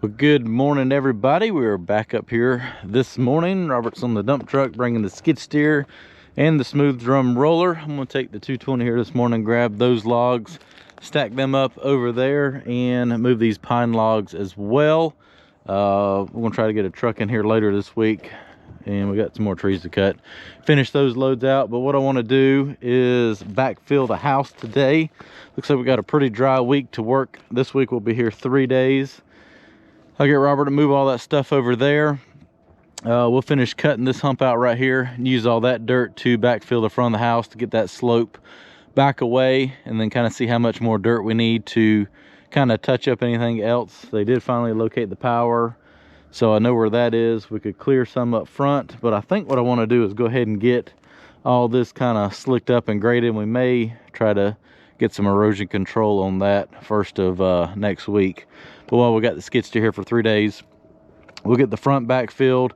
Well, good morning, everybody. We are back up here this morning. Robert's on the dump truck bringing the skid steer and the smooth drum roller. I'm going to take the 220 here this morning, grab those logs, stack them up over there, and move these pine logs as well. We're going to try to get a truck in here later this week, and we got some more trees to cut. Finish those loads out, but what I want to do is backfill the house today. Looks like we got a pretty dry week to work. This week we'll be here 3 days. I'll get Robert to move all that stuff over there. We'll finish cutting this hump out right here and use all that dirt to backfill the front of the house to get that slope back away, and then kind of see how much more dirt we need to kind of touch up anything else. They did finally locate the power, so I know where that is. We could clear some up front, but I think what I want to do is go ahead and get all this kind of slicked up and graded. We may try to get some erosion control on that first of next week. But while we got the skid steer here for 3 days, we'll get the front backfilled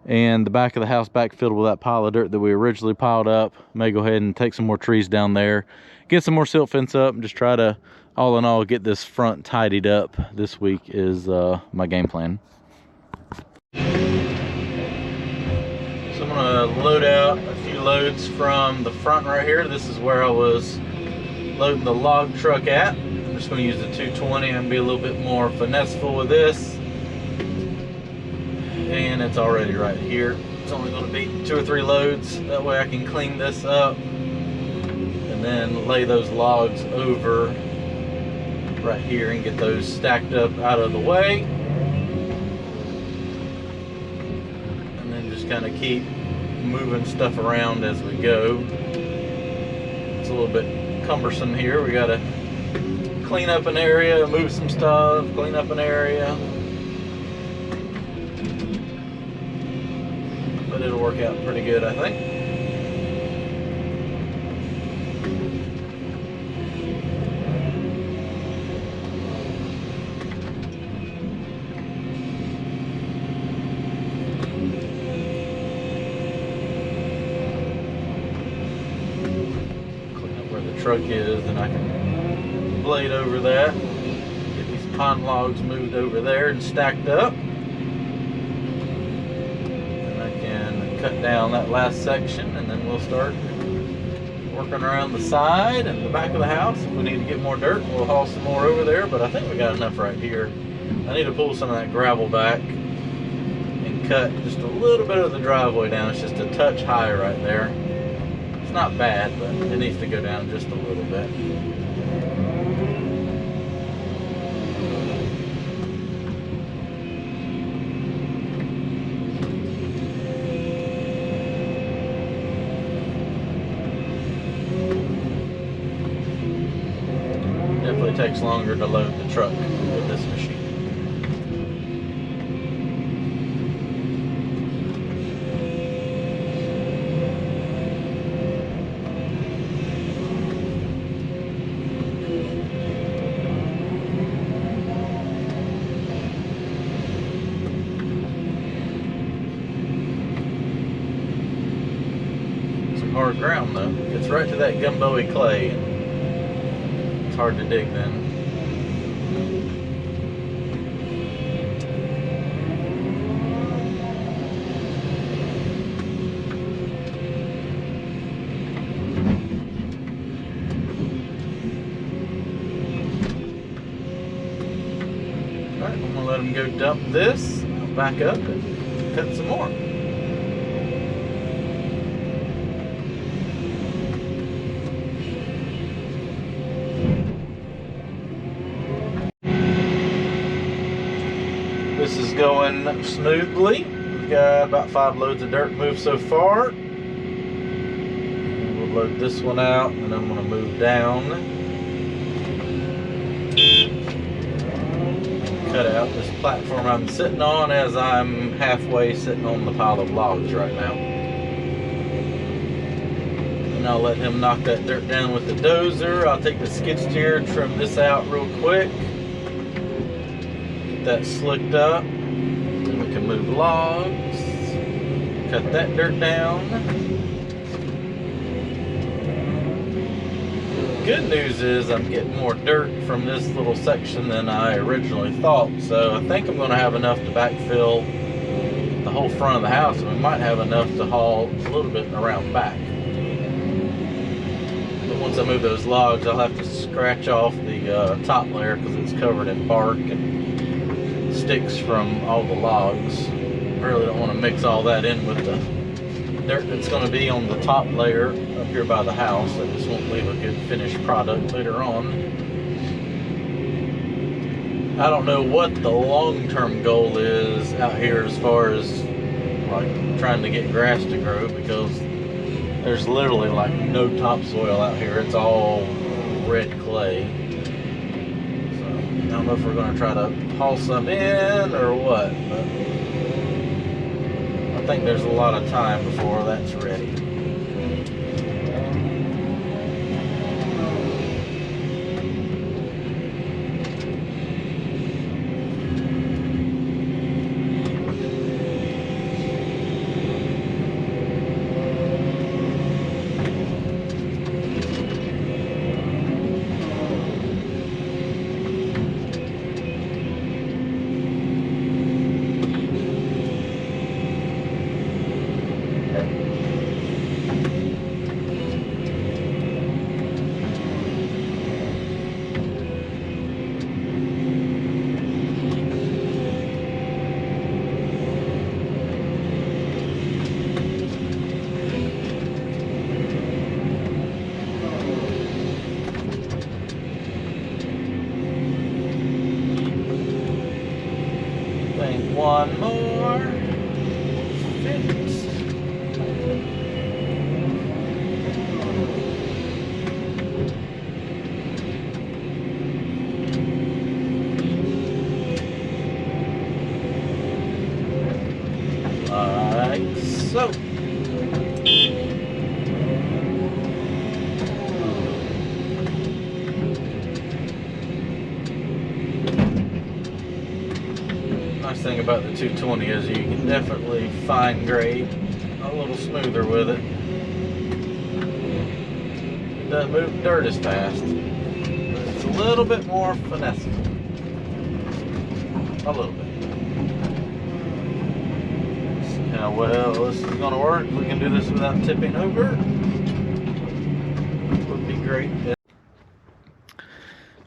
and the back of the house backfilled with that pile of dirt that we originally piled up. May go ahead and take some more trees down there, get some more silt fence up, and just try to, all in all, get this front tidied up this week is my game plan. So I'm gonna load out a few loads from the front right here. This is where I was loading the log truck at. I'm just going to use the 220 and be a little bit more finesseful with this. And it's already right here. It's only going to be 2 or 3 loads. That way I can clean this up and then lay those logs over right here and get those stacked up out of the way. And then just kind of keep moving stuff around as we go. It's a little bit cumbersome here. We got to clean up an area, move some stuff, clean up an area. But it'll work out pretty good, I think. Clean up where the truck is, and I can blade over that, get these pine logs moved over there and stacked up, and I can cut down that last section, and then we'll start working around the side and the back of the house. If we need to get more dirt, we'll haul some more over there, but I think we got enough right here. I need to pull some of that gravel back and cut just a little bit of the driveway down. It's just a touch high right there. It's not bad, but it needs to go down just a little bit. Definitely takes longer to load the truck with this machine. Some hard ground though. Gets right to that gumbo-y clay. Hard to dig then. Alright, I'm gonna let them go dump this. I'll back up and cut some more. This is going smoothly. We've got about 5 loads of dirt moved so far. We'll load this one out, and I'm going to move down. Cut out this platform I'm sitting on as I'm halfway sitting on the pile of logs right now. And I'll let him knock that dirt down with the dozer. I'll take the skid steer, trim this out real quick. That slicked up, and we can move logs, cut that dirt down, Good news is I'm getting more dirt from this little section than I originally thought, so I think I'm going to have enough to backfill the whole front of the house, and we might have enough to haul a little bit around back. But once I move those logs, I'll have to scratch off the top layer because it's covered in bark and sticks from all the logs. I really don't want to mix all that in with the dirt that's going to be on the top layer up here by the house. I just won't leave a good finished product later on. I don't know what the long-term goal is out here as far as like trying to get grass to grow, because there's literally like no topsoil out here. It's all red clay. So I don't know if we're going to try to haul some in or what, but I think there's a lot of time before that's ready. One more fix. Like so. Nice thing about the 220 is you can definitely fine grade a little smoother with it. It doesn't move dirt as fast, but it's a little bit more finessable. A little bit. See how well this is going to work. We can do this without tipping over. Would be great.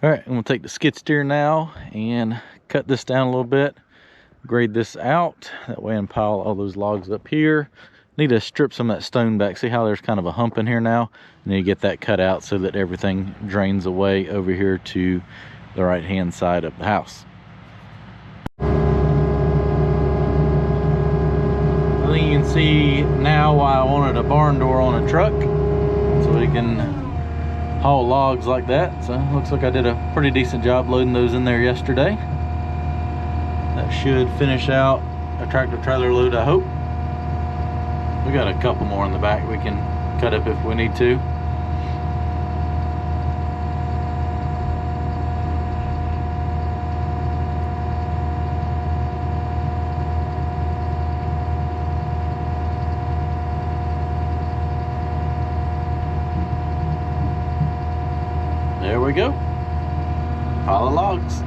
Alright, I'm going to take the skid steer now and cut this down a little bit. Grade this out, that way and pile all those logs up here. Need to strip some of that stone back. See how there's kind of a hump in here now? And then you get that cut out so that everything drains away over here to the right hand side of the house. I think you can see now why I wanted a barn door on a truck, so we can haul logs like that. So looks like I did a pretty decent job loading those in there yesterday. That should finish out a tractor trailer load, I hope. We got a couple more in the back we can cut up if we need to. There we go. Pile of logs.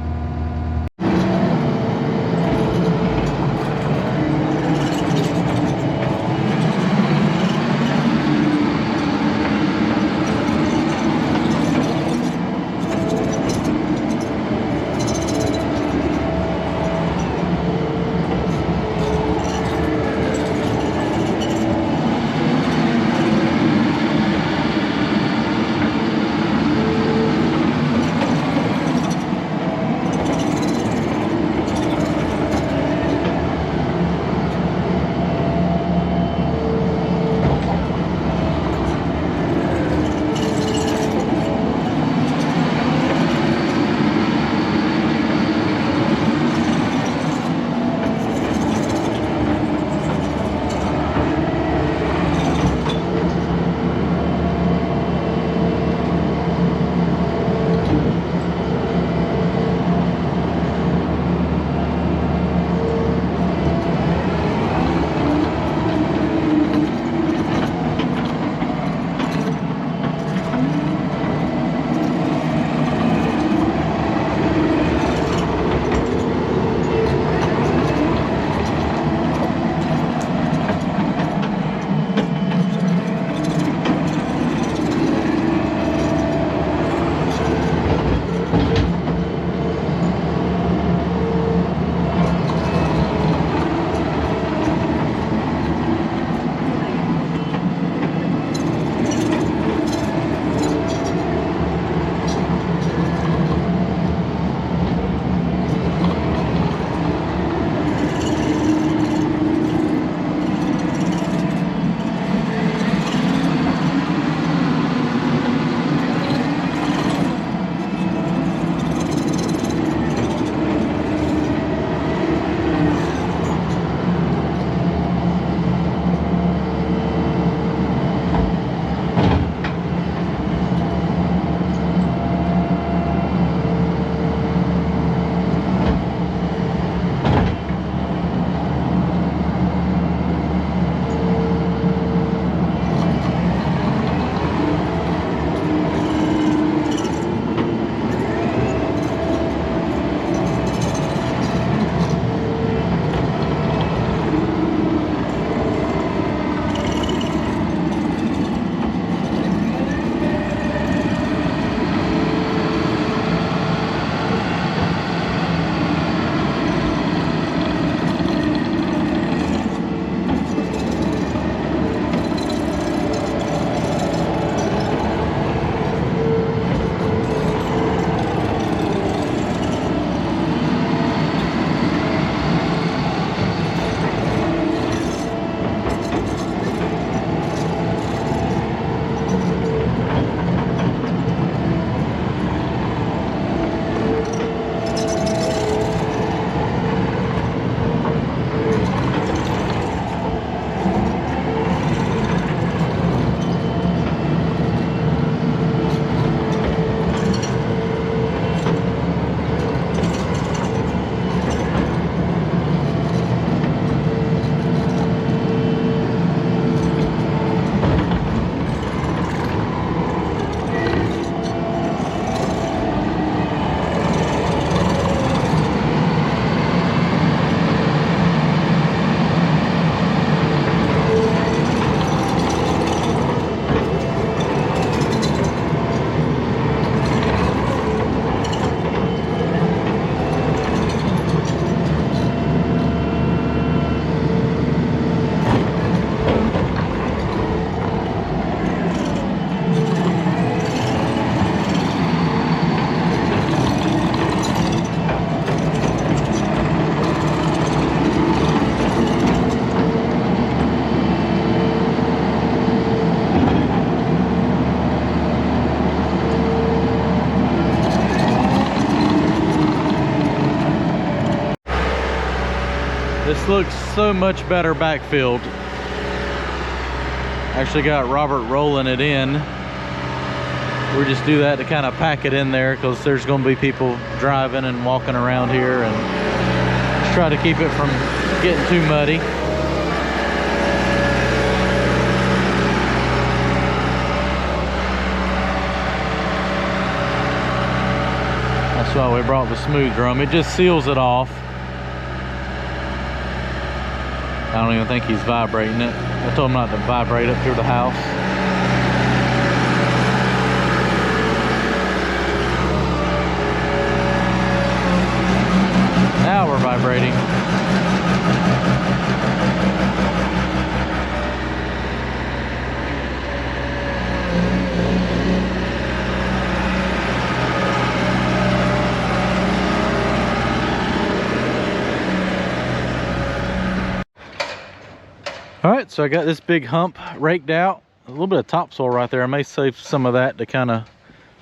This looks so much better backfilled. Actually got Robert rolling it in. We just do that to kind of pack it in there because there's going to be people driving and walking around here, and just try to keep it from getting too muddy. That's why we brought the smooth drum. It just seals it off. I don't even think he's vibrating it. I told him not to vibrate up through the house. Now we're vibrating. All right, so I got this big hump raked out. A little bit of topsoil right there. I may save some of that to kind of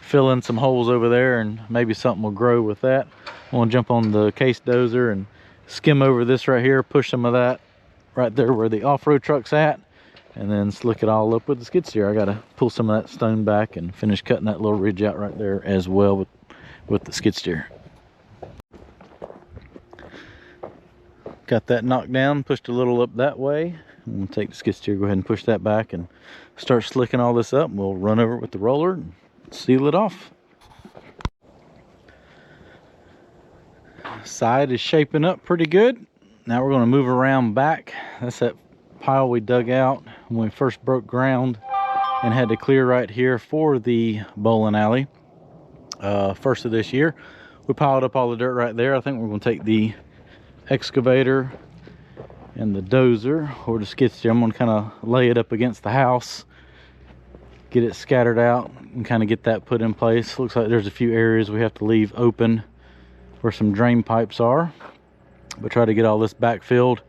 fill in some holes over there, and maybe something will grow with that. I'm gonna jump on the case dozer and skim over this right here, push some of that right there where the off-road truck's at, and then slick it all up with the skid steer. I gotta pull some of that stone back and finish cutting that little ridge out right there as well with the skid steer. Got that knocked down, pushed a little up that way. I'm gonna take the skid steer, go ahead and push that back and start slicking all this up. We'll run over it with the roller and seal it off. Side is shaping up pretty good. Now we're gonna move around back. That's that pile we dug out when we first broke ground and had to clear right here for the bowling alley. First of this year, we piled up all the dirt right there. I think we're gonna take the excavator and the dozer or the skid steer. I'm gonna kind of lay it up against the house, get it scattered out, and kind of get that put in place. Looks like there's a few areas we have to leave open where some drain pipes are, but try to get all this backfilled,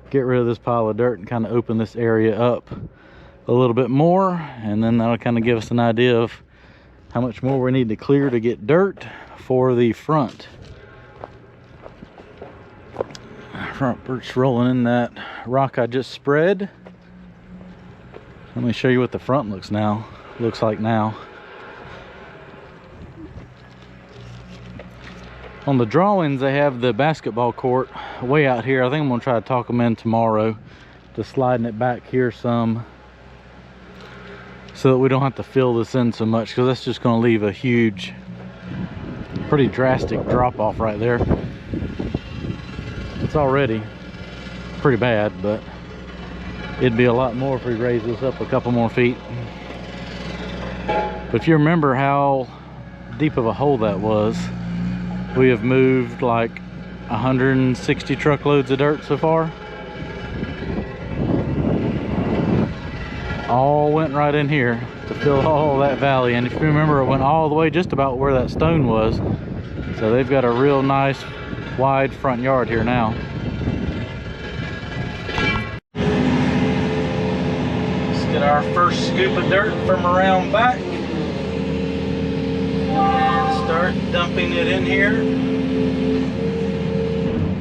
get rid of this pile of dirt, and kind of open this area up a little bit more, and then that'll kind of give us an idea of how much more we need to clear to get dirt for the front. Front bird's rolling in that rock I just spread. Let me show you what the front looks like now. On the drawings, they have the basketball court way out here. I think I'm gonna try to talk them in tomorrow to sliding it back here some so that we don't have to fill this in so much, because that's just gonna leave a huge, pretty drastic drop off right there. It's already pretty bad, but it'd be a lot more if we raise this up a couple more feet. But if you remember how deep of a hole that was, we have moved like 160 truckloads of dirt so far. All went right in here to fill all that valley. And if you remember, it went all the way just about where that stone was. So they've got a real nice wide front yard here now. Let's get our first scoop of dirt from around back and start dumping it in here.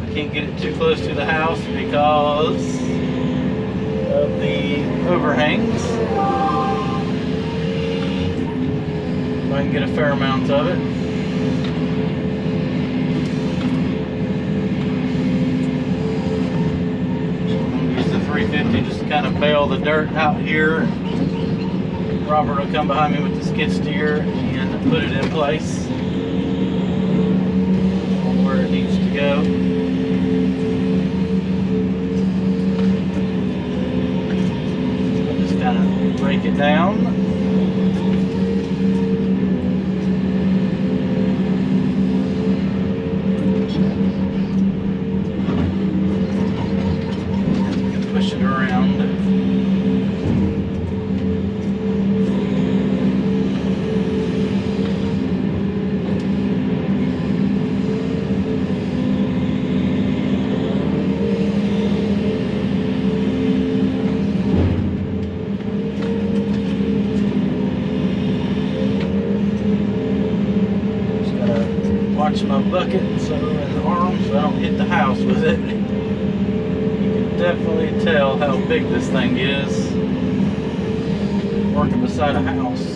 I can't get it too close to the house because of the overhangs. So I can get a fair amount of it. Use the 350 just to kind of bail the dirt out here. Robert will come behind me with the skid steer and put it in place where it needs to go. Just kind of break it down. Push it around. Watch my bucket so in the arm so I don't hit the house with it. definitely tell how big this thing is working beside a house.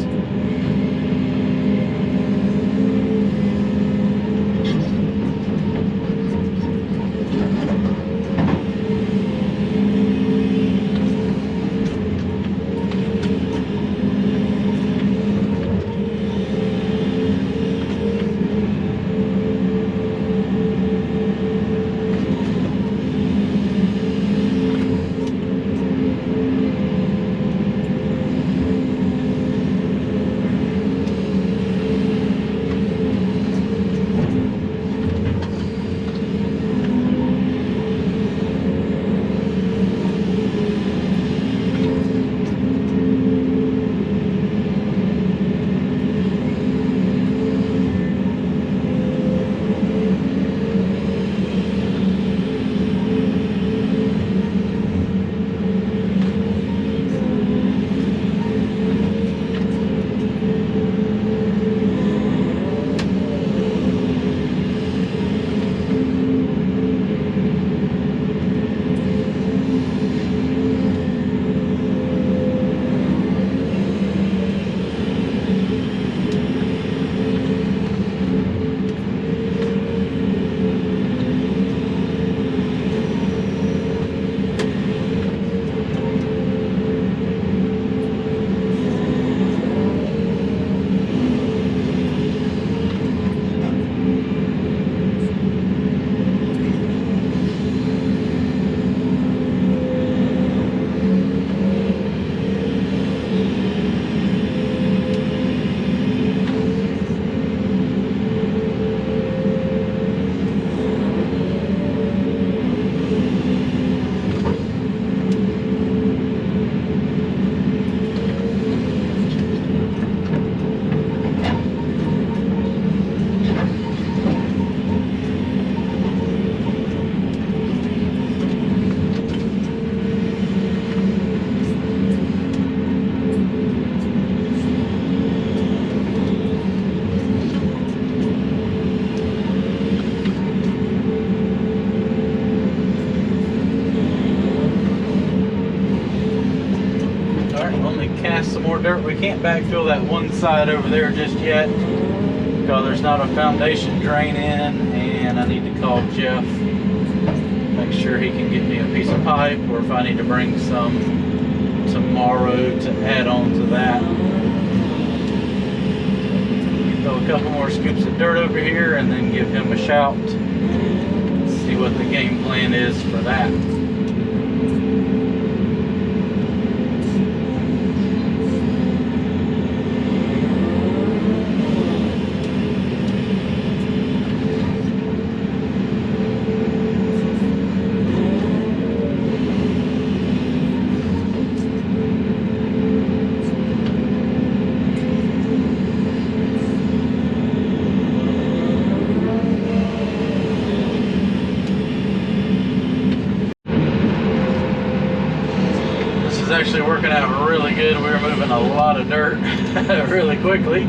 Cast some more dirt. We can't backfill that one side over there just yet because there's not a foundation drain in, and I need to call Jeff, make sure he can get me a piece of pipe, or if I need to bring some tomorrow to add on to that. Throw a couple more scoops of dirt over here and then give him a shout. See what the game plan is for that. Actually working out really good. We're moving a lot of dirt really quickly,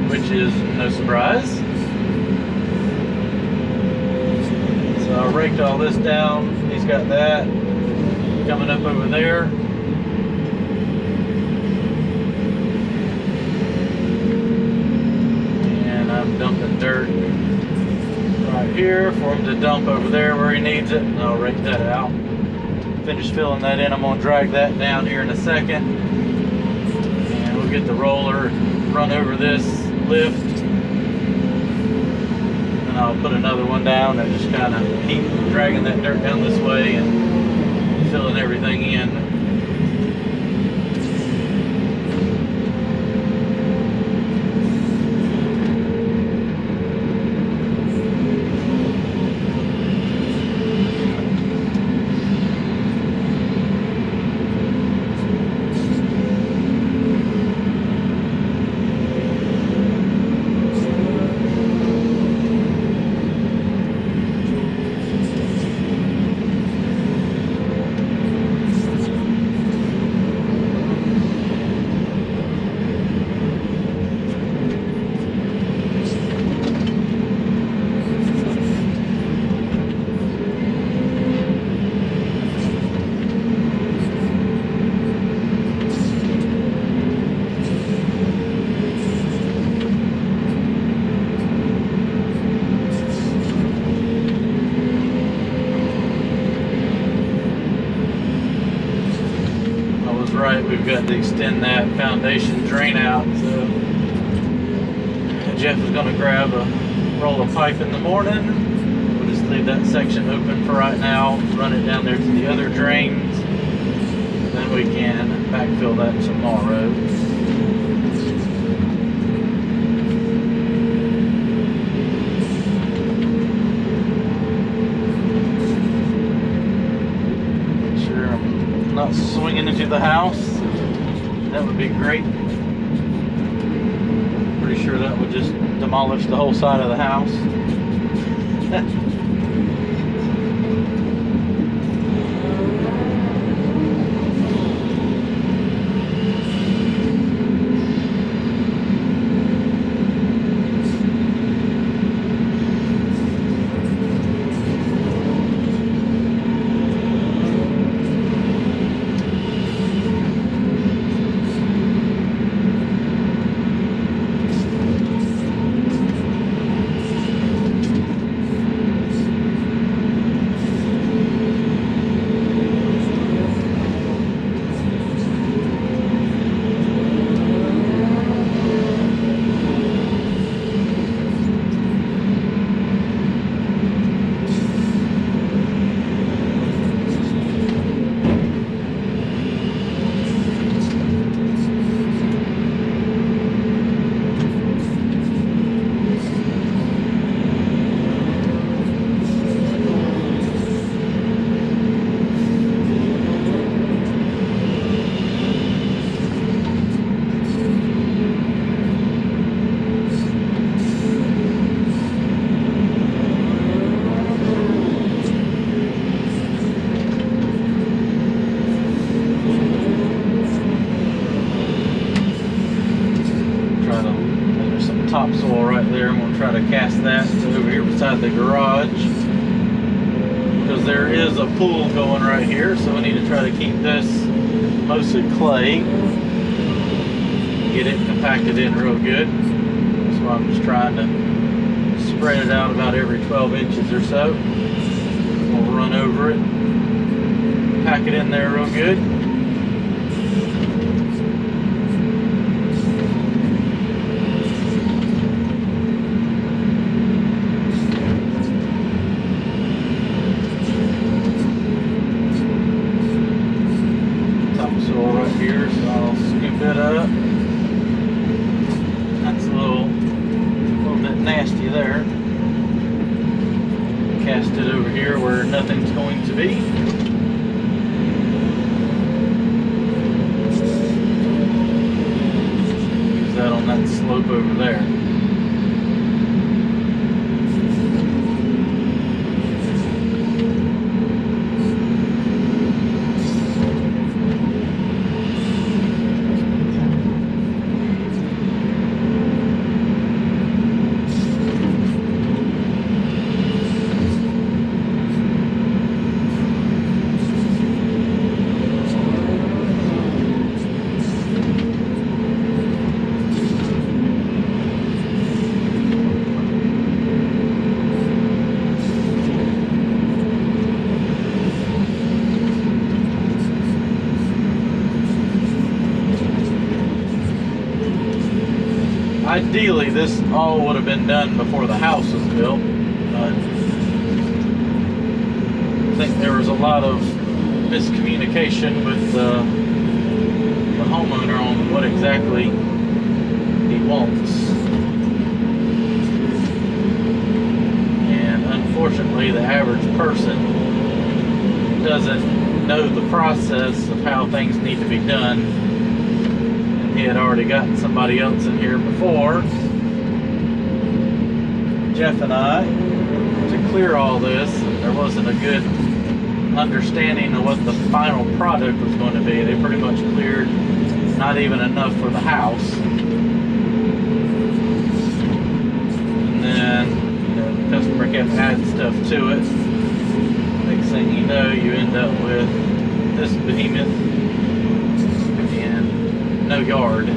which is no surprise. So I raked all this down. He's got that coming up over there. And I'm dumping dirt right here for him to dump over there where he needs it, and I'll rake that out. Finish filling that in. I'm going to drag that down here in a second, and we'll get the roller, run over this lift, and I'll put another one down and just kind of keep dragging that dirt down this way and filling everything in. we've got to extend that foundation drain out. So Jeff is going to grab a roll of pipe in the morning. We'll just leave that section open for right now, run it down there to the other drains, then we can backfill that tomorrow. Not swinging into the house. That would be great. Pretty sure that would just demolish the whole side of the house. Topsoil right there. I'm going to try to cast that over here beside the garage, because there is a pool going right here, so we need to try to keep this mostly clay, get it compacted in real good. So I'm just trying to spread it out about every 12 inches or so. We'll run over it, pack it in there real good. Here, so I'll scoop it up. That's a little bit nasty there. Cast it over here where nothing's going to be. Use that on that slope over there. Ideally, this all would have been done before the house was built, but I think there was a lot of miscommunication with the homeowner on what exactly he wants. And unfortunately, the average person doesn't know the process of how things need to be done. He had already gotten somebody else in here before, Jeff and I, to clear all this. There wasn't a good understanding of what the final product was going to be. They pretty much cleared not even enough for the house. And then, you know, the customer kept adding stuff to it. Next thing you know, you end up with this behemoth and no yard.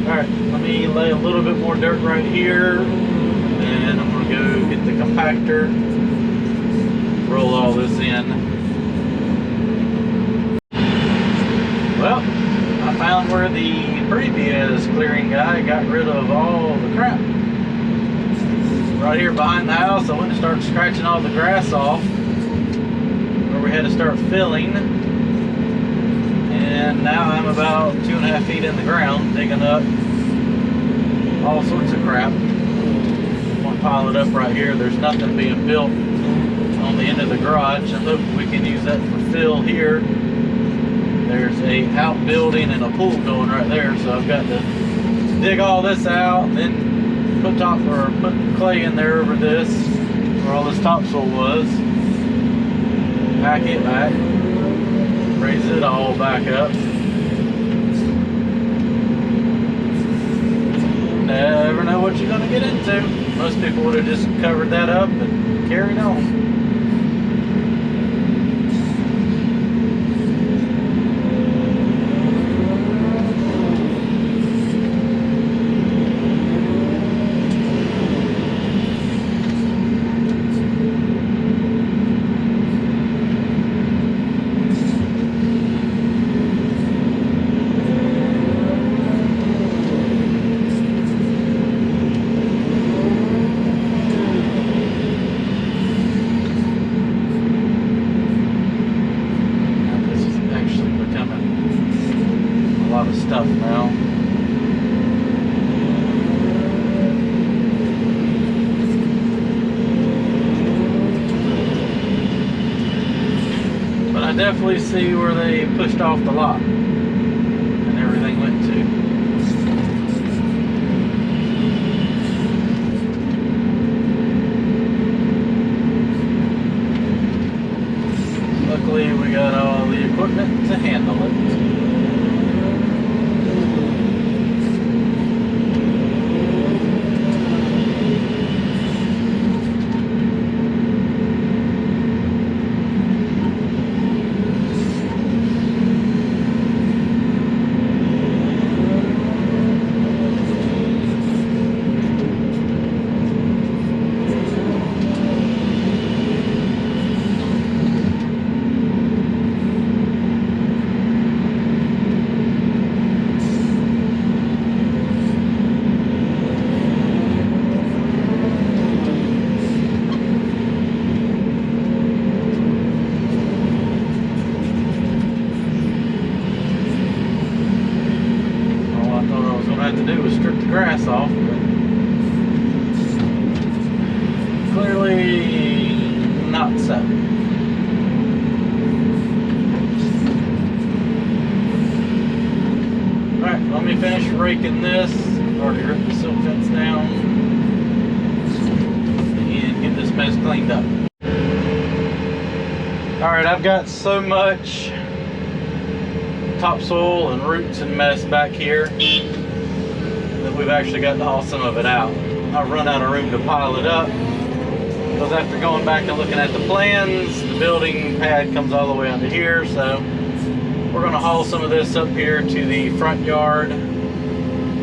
Alright, let me lay a little bit more dirt right here, and I'm going compactor, roll all this in. Well, I found where the previous clearing guy got rid of all the crap. Right here behind the house, I went to start scratching all the grass off where we had to start filling. And now I'm about 2.5 feet in the ground, digging up all sorts of crap. I'm gonna pile it up right here. There's nothing being built on the end of the garage. I hope we can use that for fill here. There's a outbuilding and a pool going right there, so I've got to dig all this out and then put clay in there over this where all this topsoil was. Pack it back, raise it all back up. Never know what you're going to get into. Most people would have just covered that up and carried on. Stuff now. But I definitely see where they pushed off the lot and everything went to. Luckily we got all the equipment to handle it. Grass off, but clearly not so. Alright, let me finish raking this. Already ripped the silt fence down and get this mess cleaned up. Alright, I've got so much topsoil and roots and mess back here that we've actually got to haul some of it out. I've run out of room to pile it up because after going back and looking at the plans, the building pad comes all the way under here, so we're going to haul some of this up here to the front yard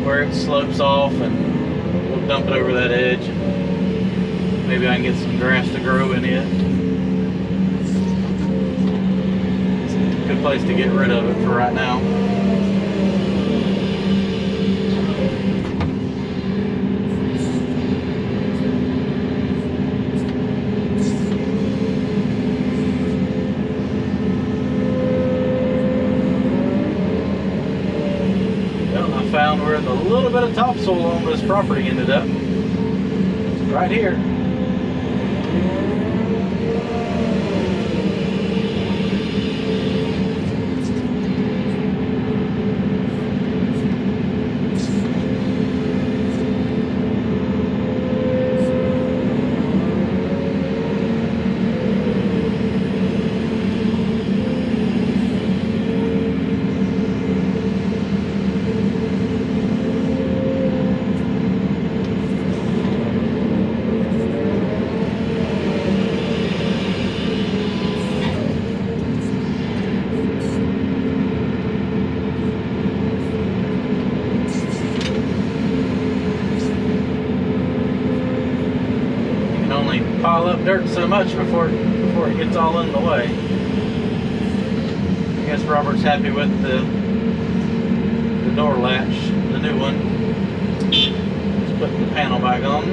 where it slopes off, and we'll dump it over that edge. Maybe I can get some grass to grow in it. It's a good place to get rid of it for right now. Found where the little bit of topsoil on this property ended up. It's right here. pile up dirt so much before it gets all in the way. I guess Robert's happy with the door latch, the new one. Just putting the panel back on.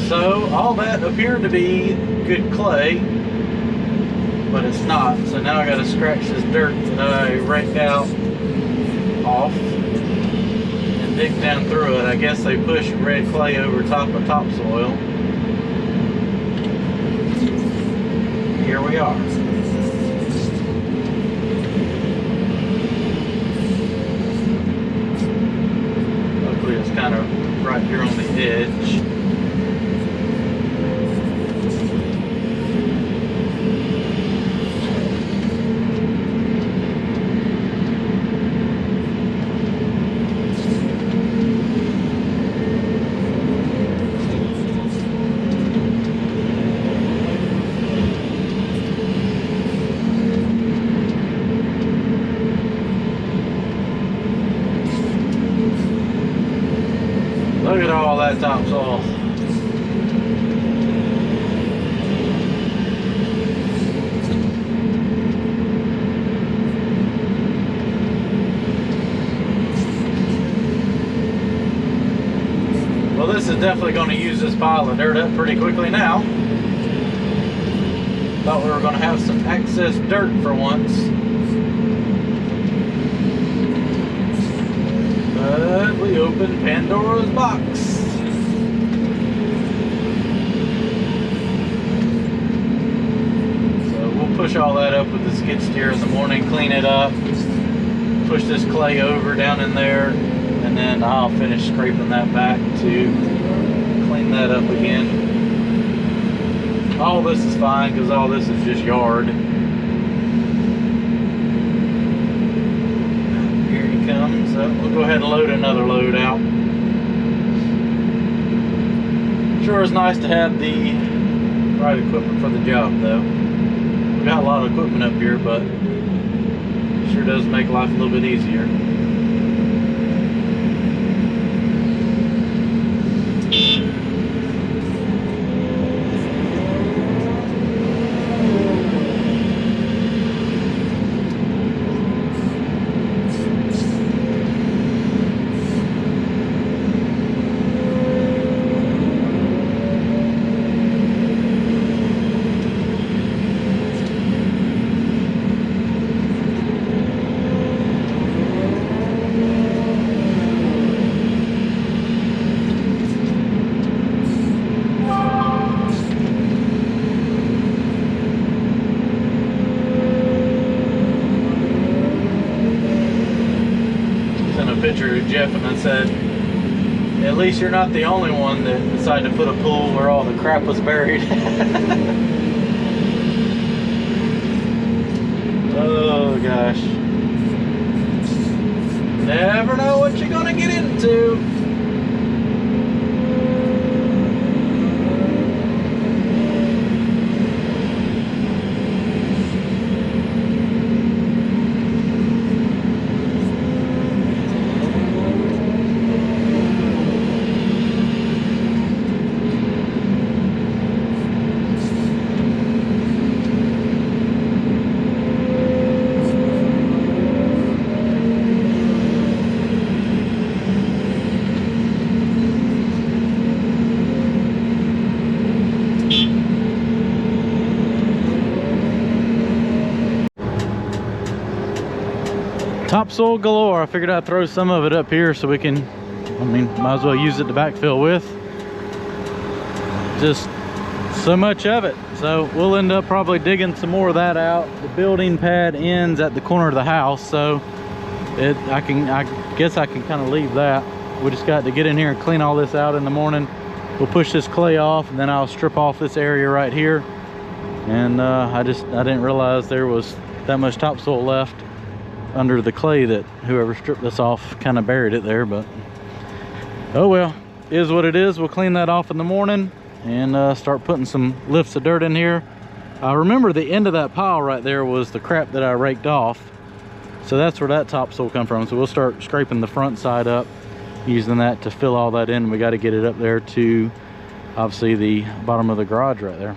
So all that appeared to be good clay, but it's not. So now I got to scratch this dirt that I raked out off and dig down through it. I guess they push red clay over top of topsoil. Here we are. Luckily it's kind of right here on the edge. Look at all that topsoil. Well, this is definitely going to use this pile of dirt up pretty quickly now. Thought we were going to have some excess dirt for once. But we opened Pandora's box. So we'll push all that up with the skid steer in the morning, clean it up, push this clay over down in there, and then I'll finish scraping that back to clean that up again. All this is fine because all this is just yard. Comes. So we'll go ahead and load another load out. Sure is nice to have the right equipment for the job though. We've got a lot of equipment up here, but it sure does make life a little bit easier. Picture of Jeff and I said, at least you're not the only one that decided to put a pool where all the crap was buried. Oh gosh, never know what you're gonna get into. Topsoil galore. I figured I'd throw some of it up here so we can, might as well use it to backfill with. Just so much of it. So we'll end up probably digging some more of that out. The building pad ends at the corner of the house, so I guess I can kind of leave that. We just got to get in here and clean all this out in the morning. We'll push this clay off, and then I'll strip off this area right here. And I didn't realize there was that much topsoil left under the clay that whoever stripped this off kind of buried it there. But oh well, is what it is. We'll clean that off in the morning and start putting some lifts of dirt in here. I remember the end of that pile right there was the crap that I raked off, so that's where that topsoil come from. So we'll start scraping the front side up using that to fill all that in. We got to get it up there to obviously the bottom of the garage right there.